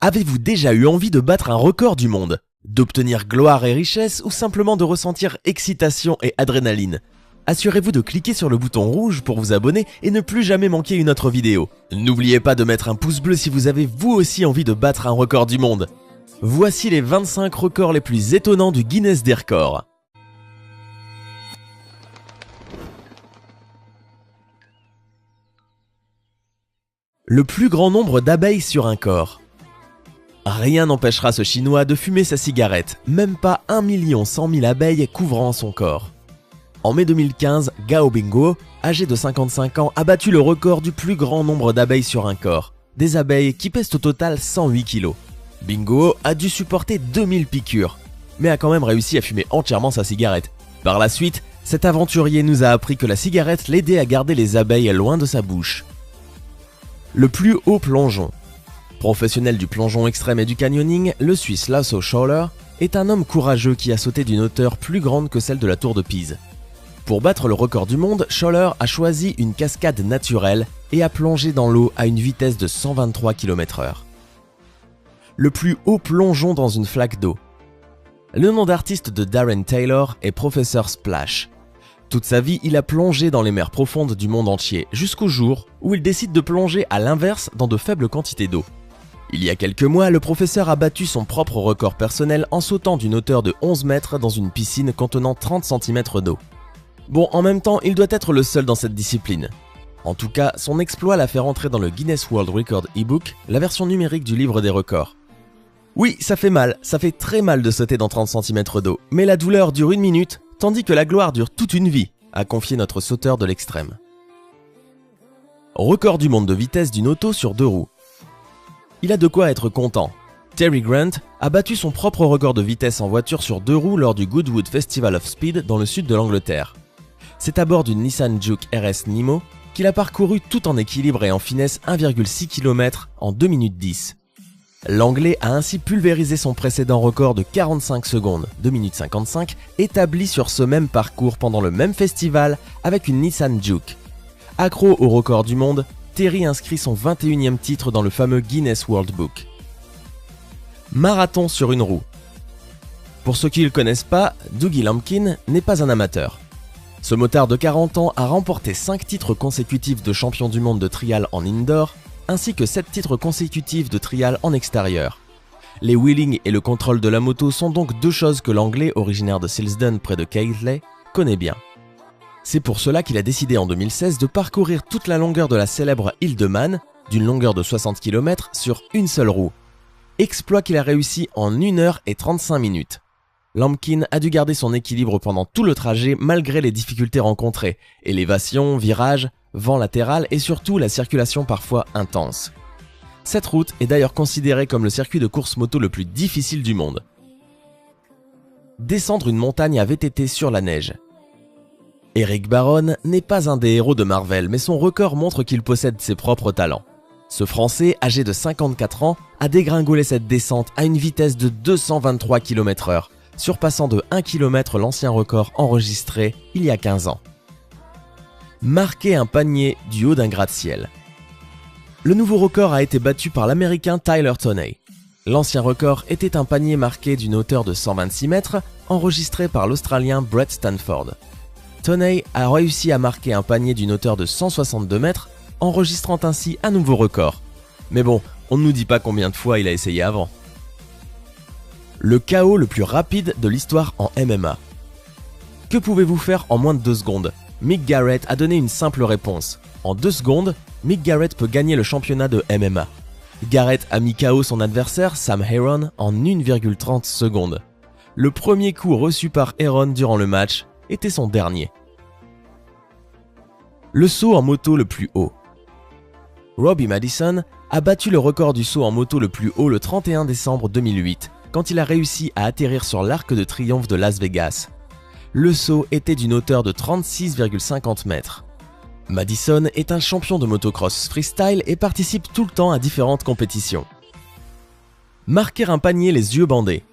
Avez-vous déjà eu envie de battre un record du monde? D'obtenir gloire et richesse ou simplement de ressentir excitation et adrénaline? Assurez-vous de cliquer sur le bouton rouge pour vous abonner et ne plus jamais manquer une autre vidéo. N'oubliez pas de mettre un pouce bleu si vous avez vous aussi envie de battre un record du monde. Voici les 25 records les plus étonnants du Guinness des records. Le plus grand nombre d'abeilles sur un corps. Rien n'empêchera ce Chinois de fumer sa cigarette, même pas 1 100 000 abeilles couvrant son corps. En mai 2015, Gao Bingguo, âgé de 55 ans, a battu le record du plus grand nombre d'abeilles sur un corps, des abeilles qui pèsent au total 108 kg. Bingguo a dû supporter 2000 piqûres, mais a quand même réussi à fumer entièrement sa cigarette. Par la suite, cet aventurier nous a appris que la cigarette l'aidait à garder les abeilles loin de sa bouche. Le plus haut plongeon. Professionnel du plongeon extrême et du canyoning, le Suisse Lasso Scholler est un homme courageux qui a sauté d'une hauteur plus grande que celle de la tour de Pise. Pour battre le record du monde, Scholler a choisi une cascade naturelle et a plongé dans l'eau à une vitesse de 123 km/h. Le plus haut plongeon dans une flaque d'eau. Le nom d'artiste de Darren Taylor est Professeur Splash. Toute sa vie, il a plongé dans les mers profondes du monde entier, jusqu'au jour où il décide de plonger à l'inverse dans de faibles quantités d'eau. Il y a quelques mois, le professeur a battu son propre record personnel en sautant d'une hauteur de 11 mètres dans une piscine contenant 30 cm d'eau. Bon, en même temps, il doit être le seul dans cette discipline. En tout cas, son exploit l'a fait rentrer dans le Guinness World Record e-book, la version numérique du livre des records. Oui, ça fait très mal de sauter dans 30 cm d'eau, mais la douleur dure 1 minute, tandis que la gloire dure toute une vie, a confié notre sauteur de l'extrême. Record du monde de vitesse d'une auto sur 2 roues. Il a de quoi être content. Terry Grant a battu son propre record de vitesse en voiture sur 2 roues lors du Goodwood Festival of Speed dans le sud de l'Angleterre. C'est à bord d'une Nissan Juke RS Nimo qu'il a parcouru tout en équilibre et en finesse 1,6 km en 2 minutes 10. L'Anglais a ainsi pulvérisé son précédent record de 45 secondes, 2 minutes 55, établi sur ce même parcours pendant le même festival avec une Nissan Juke. Accro au record du monde, Terry inscrit son 21e titre dans le fameux Guinness World Book. Marathon sur une roue. Pour ceux qui ne le connaissent pas, Dougie Lumpkin n'est pas un amateur. Ce motard de 40 ans a remporté 5 titres consécutifs de champion du monde de trial en indoor, ainsi que 7 titres consécutifs de trial en extérieur. Les wheelings et le contrôle de la moto sont donc 2 choses que l'Anglais, originaire de Silsden près de Keighley, connaît bien. C'est pour cela qu'il a décidé en 2016 de parcourir toute la longueur de la célèbre île de Man, d'une longueur de 60 km, sur une seule roue. Exploit qu'il a réussi en 1 heure et 35 minutes. Lumpkin a dû garder son équilibre pendant tout le trajet malgré les difficultés rencontrées, élévation, virages, vent latéral et surtout la circulation parfois intense. Cette route est d'ailleurs considérée comme le circuit de course moto le plus difficile du monde. Descendre une montagne à VTT sur la neige. Eric Barron n'est pas un des héros de Marvel, mais son record montre qu'il possède ses propres talents. Ce Français, âgé de 54 ans, a dégringolé cette descente à une vitesse de 223 km/h, surpassant de 1 km l'ancien record enregistré il y a 15 ans. Marquer un panier du haut d'un gratte-ciel. Le nouveau record a été battu par l'Américain Tyler Toney. L'ancien record était un panier marqué d'une hauteur de 126 mètres, enregistré par l'Australien Brett Stanford. Toney a réussi à marquer un panier d'une hauteur de 162 mètres, enregistrant ainsi un nouveau record. Mais bon, on ne nous dit pas combien de fois il a essayé avant. Le KO le plus rapide de l'histoire en MMA. Que pouvez-vous faire en moins de 2 secondes? Mick Garrett a donné une simple réponse. En 2 secondes, Mick Garrett peut gagner le championnat de MMA. Garrett a mis KO son adversaire Sam Heron en 1,30 secondes. Le premier coup reçu par Heron durant le match était son dernier. Le saut en moto le plus haut. Robbie Madison a battu le record du saut en moto le plus haut le 31 décembre 2008, quand il a réussi à atterrir sur l'Arc de Triomphe de Las Vegas. Le saut était d'une hauteur de 36,50 mètres. Madison est un champion de motocross freestyle et participe tout le temps à différentes compétitions. Marquer un panier les yeux bandés.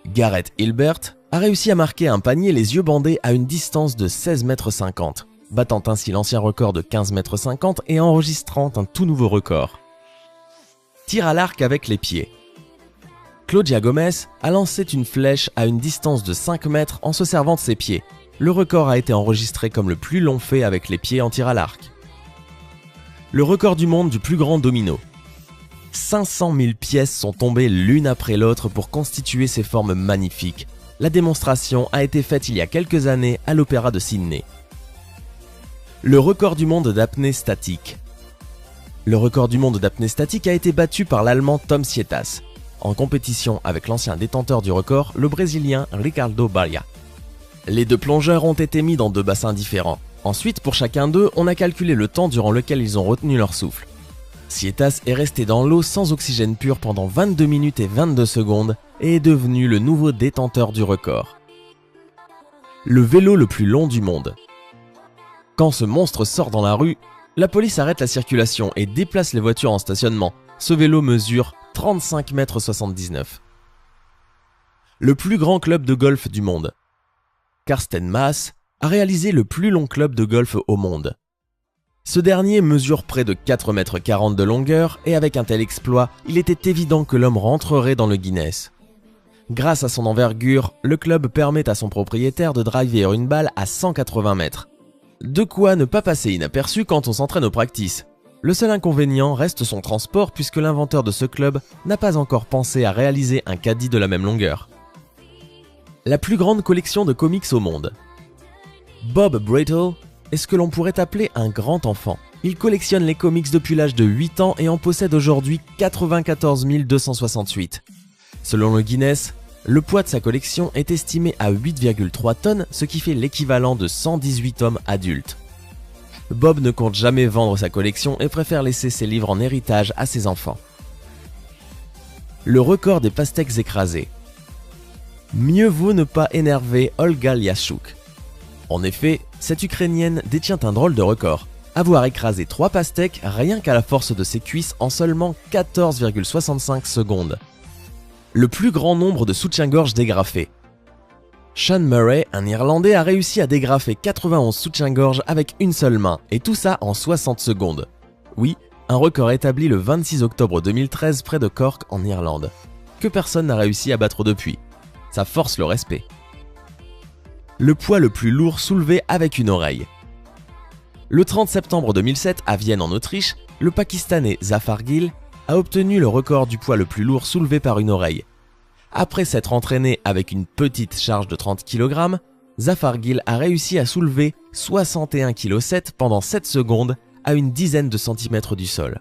Garrett Hilbert a réussi à marquer un panier les yeux bandés à une distance de 16,50 mètres, battant ainsi l'ancien record de 15,50 mètres et enregistrant un tout nouveau record. tir à l'arc avec les pieds. Claudia Gomez a lancé une flèche à une distance de 5 mètres en se servant de ses pieds. Le record a été enregistré comme le plus long fait avec les pieds en tir à l'arc. Le record du monde du plus grand domino. 500 000 pièces sont tombées l'une après l'autre pour constituer ces formes magnifiques. La démonstration a été faite il y a quelques années à l'Opéra de Sydney. Le record du monde d'apnée statique. Le record du monde d'apnée statique a été battu par l'Allemand Tom Sietas, en compétition avec l'ancien détenteur du record, le Brésilien Ricardo Barria. Les deux plongeurs ont été mis dans 2 bassins différents. Ensuite, pour chacun d'eux, on a calculé le temps durant lequel ils ont retenu leur souffle. Sietas est resté dans l'eau sans oxygène pur pendant 22 minutes et 22 secondes et est devenu le nouveau détenteur du record. Le vélo le plus long du monde. Quand ce monstre sort dans la rue, la police arrête la circulation et déplace les voitures en stationnement. Ce vélo mesure 35,79 m. Le plus grand club de golf du monde. Karsten Maas a réalisé le plus long club de golf au monde. Ce dernier mesure près de 4,40 m de longueur et avec un tel exploit, il était évident que l'homme rentrerait dans le Guinness. Grâce à son envergure, le club permet à son propriétaire de driver une balle à 180 mètres. De quoi ne pas passer inaperçu quand on s'entraîne au practice. Le seul inconvénient reste son transport puisque l'inventeur de ce club n'a pas encore pensé à réaliser un caddie de la même longueur. La plus grande collection de comics au monde. Bob Brattle est ce que l'on pourrait appeler un grand enfant. Il collectionne les comics depuis l'âge de 8 ans et en possède aujourd'hui 94 268. Selon le Guinness, le poids de sa collection est estimé à 8,3 tonnes, ce qui fait l'équivalent de 118 hommes adultes. Bob ne compte jamais vendre sa collection et préfère laisser ses livres en héritage à ses enfants. Le record des pastèques écrasées. Mieux vaut ne pas énerver Olga Liashchuk. En effet, cette Ukrainienne détient un drôle de record. Avoir écrasé 3 pastèques rien qu'à la force de ses cuisses en seulement 14,65 secondes. Le plus grand nombre de soutiens-gorge dégrafés. Sean Murray, un Irlandais, a réussi à dégrafer 91 soutiens-gorge avec une seule main, et tout ça en 60 secondes. Oui, un record établi le 26 octobre 2013 près de Cork en Irlande, que personne n'a réussi à battre depuis. Ça force le respect. Le poids le plus lourd soulevé avec une oreille. Le 30 septembre 2007, à Vienne en Autriche, le Pakistanais Zafar Gill a obtenu le record du poids le plus lourd soulevé par une oreille. Après s'être entraîné avec une petite charge de 30 kg, Zafar Gill a réussi à soulever 61,7 kg pendant 7 secondes à une dizaine de centimètres du sol.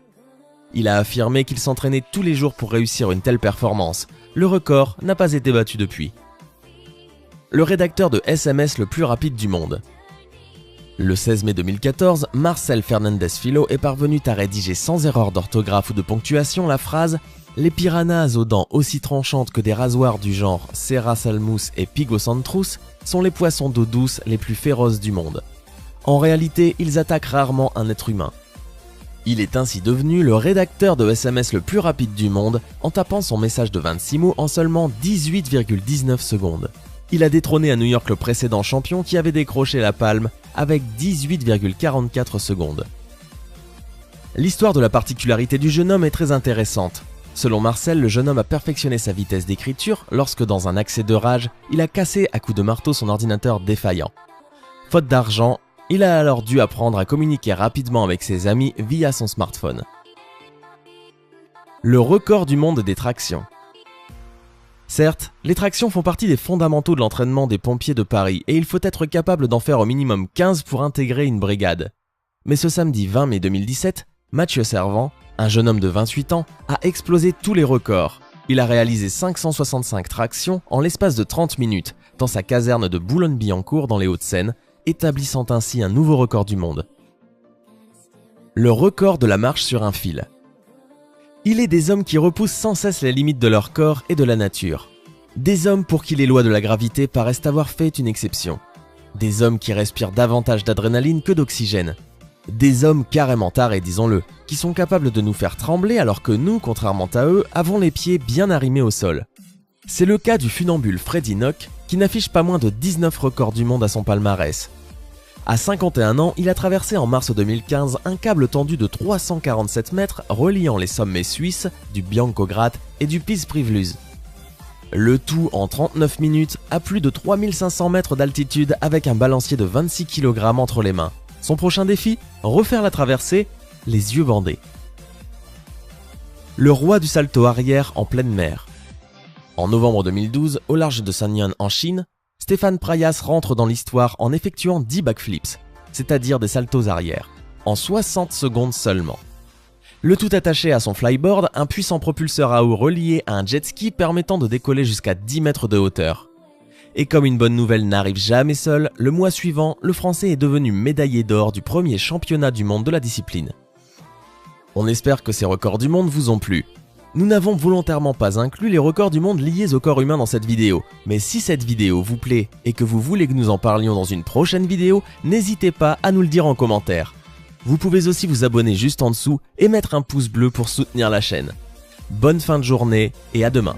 Il a affirmé qu'il s'entraînait tous les jours pour réussir une telle performance. Le record n'a pas été battu depuis. Le rédacteur de SMS le plus rapide du monde. Le 16 mai 2014, Marcel Fernandez-Filo est parvenu à rédiger sans erreur d'orthographe ou de ponctuation la phrase « Les piranhas aux dents aussi tranchantes que des rasoirs du genre Ceratosalmus et Pygocentrus sont les poissons d'eau douce les plus féroces du monde. En réalité, ils attaquent rarement un être humain. » Il est ainsi devenu le rédacteur de SMS le plus rapide du monde en tapant son message de 26 mots en seulement 18,19 secondes. Il a détrôné à New York le précédent champion qui avait décroché la palme avec 18,44 secondes. L'histoire de la particularité du jeune homme est très intéressante. Selon Marcel, le jeune homme a perfectionné sa vitesse d'écriture lorsque, dans un accès de rage, il a cassé à coups de marteau son ordinateur défaillant. Faute d'argent, il a alors dû apprendre à communiquer rapidement avec ses amis via son smartphone. Le record du monde des tractions. Certes, les tractions font partie des fondamentaux de l'entraînement des pompiers de Paris et il faut être capable d'en faire au minimum 15 pour intégrer une brigade. Mais ce samedi 20 mai 2017, Mathieu Servant, un jeune homme de 28 ans, a explosé tous les records. Il a réalisé 565 tractions en l'espace de 30 minutes dans sa caserne de Boulogne-Billancourt dans les Hauts-de-Seine, établissant ainsi un nouveau record du monde. Le record de la marche sur un fil. Il est des hommes qui repoussent sans cesse les limites de leur corps et de la nature. Des hommes pour qui les lois de la gravité paraissent avoir fait une exception. Des hommes qui respirent davantage d'adrénaline que d'oxygène. Des hommes carrément tarés, disons-le, qui sont capables de nous faire trembler alors que nous, contrairement à eux, avons les pieds bien arrimés au sol. C'est le cas du funambule Freddie Nock qui n'affiche pas moins de 19 records du monde à son palmarès. À 51 ans, il a traversé en mars 2015 un câble tendu de 347 mètres reliant les sommets suisses du Biancograd et du Piz Priviluz. Le tout en 39 minutes à plus de 3500 mètres d'altitude avec un balancier de 26 kg entre les mains. Son prochain défi, refaire la traversée, les yeux bandés. Le roi du salto arrière en pleine mer. En novembre 2012, au large de Sanyuan en Chine, Stéphane Prayas rentre dans l'histoire en effectuant 10 backflips, c'est-à-dire des saltos arrière, en 60 secondes seulement. Le tout attaché à son flyboard, un puissant propulseur à eau relié à un jet ski permettant de décoller jusqu'à 10 mètres de hauteur. Et comme une bonne nouvelle n'arrive jamais seule, le mois suivant, le Français est devenu médaillé d'or du premier championnat du monde de la discipline. On espère que ces records du monde vous ont plu. Nous n'avons volontairement pas inclus les records du monde liés au corps humain dans cette vidéo, mais si cette vidéo vous plaît et que vous voulez que nous en parlions dans une prochaine vidéo, n'hésitez pas à nous le dire en commentaire. Vous pouvez aussi vous abonner juste en dessous et mettre un pouce bleu pour soutenir la chaîne. Bonne fin de journée et à demain.